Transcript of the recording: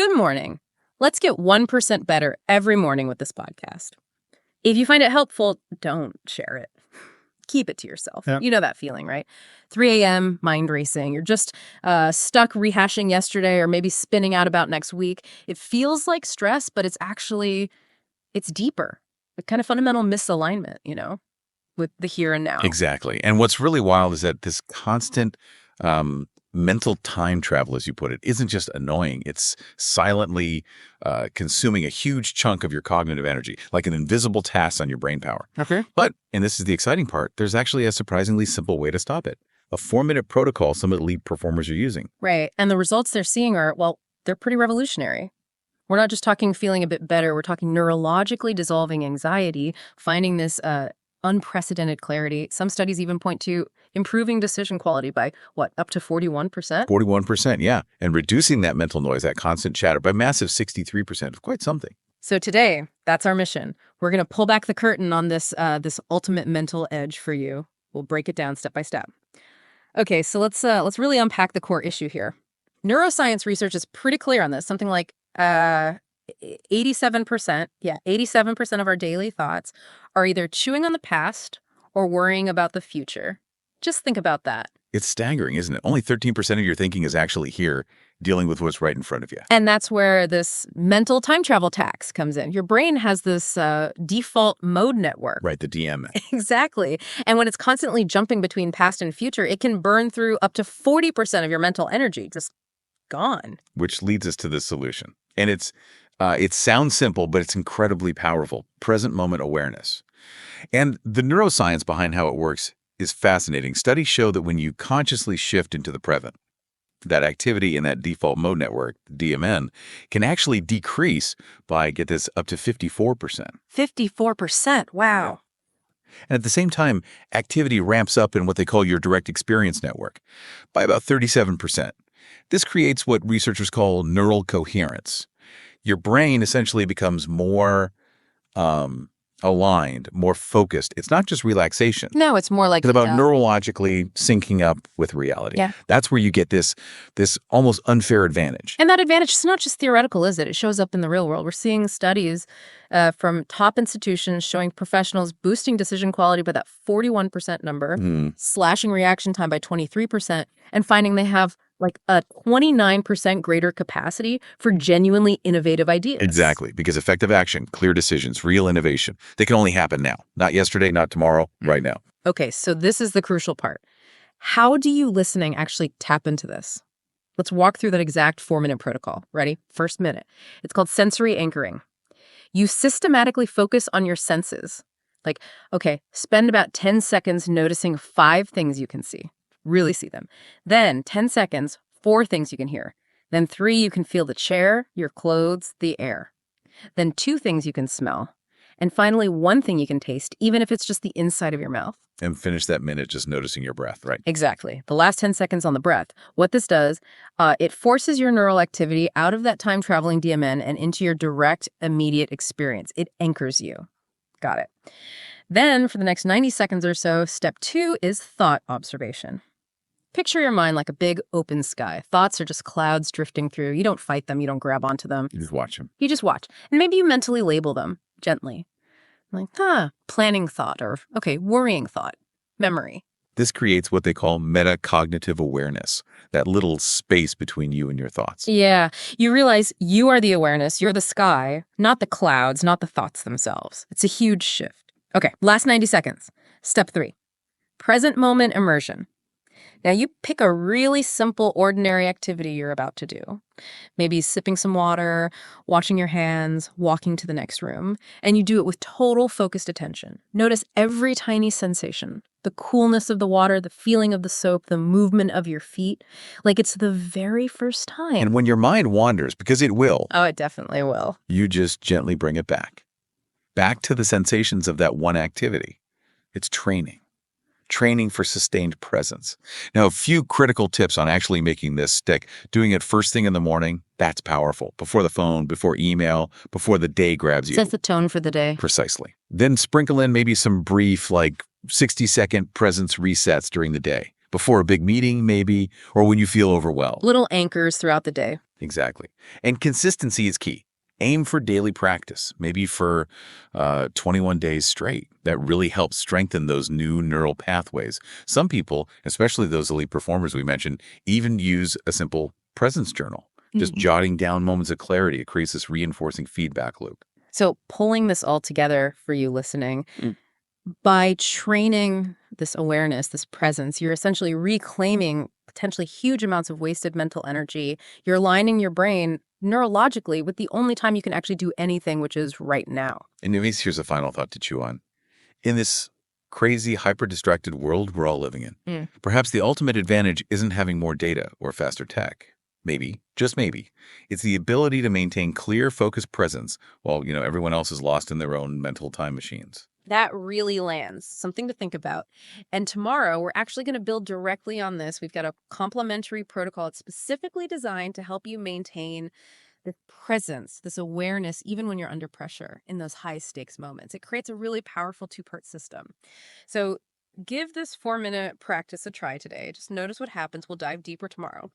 Good morning. Let's get 1% better every morning with this podcast. If you find it helpful, don't share it. Keep it to yourself. Yep. You know that feeling, right? 3 a.m., mind racing. You're just stuck rehashing yesterday or maybe spinning out about next week. It feels like stress, but it's deeper. A kind of fundamental misalignment, with the here and now. Exactly. And what's really wild is that this constant mental time travel, as you put it, isn't just annoying. It's silently consuming a huge chunk of your cognitive energy, like an invisible task on your brain power. Okay. But, and this is the exciting part, there's actually a surprisingly simple way to stop it. A 4-minute protocol some of the lead performers are using. Right. And the results they're seeing are, they're pretty revolutionary. We're not just talking feeling a bit better. We're talking neurologically dissolving anxiety, finding this unprecedented clarity. Some studies even point to improving decision quality by, up to 41%? 41%, yeah. And reducing that mental noise, that constant chatter, by massive 63%. Quite something. So today, that's our mission. We're going to pull back the curtain on this ultimate mental edge for you. We'll break it down step by step. Okay, so let's really unpack the core issue here. Neuroscience research is pretty clear on this. Something like 87% of our daily thoughts are either chewing on the past or worrying about the future. Just think about that. It's staggering, isn't it? Only 13% of your thinking is actually here, dealing with what's right in front of you. And that's where this mental time travel tax comes in. Your brain has this default mode network. Right, the DM. Exactly. And when it's constantly jumping between past and future, it can burn through up to 40% of your mental energy, just gone. Which leads us to this solution. And it sounds simple, but it's incredibly powerful. Present moment awareness. And the neuroscience behind how it works is fascinating. Studies show that when you consciously shift into the present, that activity in that default mode network, DMN, can actually decrease by, get this, up to 54%. 54%, wow. And at the same time, activity ramps up in what they call your direct experience network by about 37%. This creates what researchers call neural coherence. Your brain essentially becomes more aligned, more focused. It's not just relaxation. No, it's more like It's about neurologically syncing up with reality. Yeah. That's where you get this almost unfair advantage. And that advantage is not just theoretical, is it? It shows up in the real world. We're seeing studies from top institutions showing professionals boosting decision quality by that 41% number, slashing reaction time by 23%, and finding they have like a 29% greater capacity for genuinely innovative ideas. Exactly, because effective action, clear decisions, real innovation, they can only happen now. Not yesterday, not tomorrow, right now. Okay, so this is the crucial part. How do you listening actually tap into this? Let's walk through that exact 4-minute protocol. Ready? First minute. It's called sensory anchoring. You systematically focus on your senses. Like, okay, spend about 10 seconds noticing 5 things you can see. Really see them. Then 10 seconds, 4 things you can hear. Then 3, you can feel the chair, your clothes, the air. Then 2 things you can smell. And finally, 1 thing you can taste, even if it's just the inside of your mouth. And finish that minute just noticing your breath, right? Exactly. The last 10 seconds on the breath. What this does, it forces your neural activity out of that time-traveling DMN and into your direct, immediate experience. It anchors you. Got it. Then, for the next 90 seconds or so, step 2 is thought observation. Picture your mind like a big open sky. Thoughts are just clouds drifting through. You don't fight them. You don't grab onto them. You just watch them. You just watch. And maybe you mentally label them gently. Like, planning thought, or, okay, worrying thought, memory. This creates what they call metacognitive awareness, that little space between you and your thoughts. Yeah. You realize you are the awareness. You're the sky, not the clouds, not the thoughts themselves. It's a huge shift. Okay, last 90 seconds. Step 3, present moment immersion. Now, you pick a really simple, ordinary activity you're about to do. Maybe sipping some water, washing your hands, walking to the next room, and you do it with total focused attention. Notice every tiny sensation, the coolness of the water, the feeling of the soap, the movement of your feet, like it's the very first time. And when your mind wanders, because it will. Oh, it definitely will. You just gently bring it back. Back to the sensations of that one activity. It's training for sustained presence. Now, a few critical tips on actually making this stick. Doing it first thing in the morning, that's powerful. Before the phone, before email, before the day grabs you. Sets the tone for the day. Precisely. Then sprinkle in maybe some brief, 60-second presence resets during the day. Before a big meeting, maybe, or when you feel overwhelmed. Little anchors throughout the day. Exactly. And consistency is key. Aim for daily practice, maybe for 21 days straight. That really helps strengthen those new neural pathways. Some people, especially those elite performers we mentioned, even use a simple presence journal, just Mhm. jotting down moments of clarity. It creates this reinforcing feedback loop. So pulling this all together for you listening, by training this awareness, this presence, you're essentially reclaiming potentially huge amounts of wasted mental energy. You're aligning your brain neurologically with the only time you can actually do anything, which is right now. And Denise, here's a final thought to chew on. In this crazy, hyper-distracted world we're all living in, Mm. perhaps the ultimate advantage isn't having more data or faster tech. Maybe, just maybe, it's the ability to maintain clear, focused presence while, everyone else is lost in their own mental time machines. That really lands. Something to think about. And tomorrow, we're actually going to build directly on this. We've got a complementary protocol. It's specifically designed to help you maintain this presence, this awareness, even when you're under pressure in those high stakes moments. It creates a really powerful two-part system. So give this 4-minute practice a try today. Just notice what happens. We'll dive deeper tomorrow.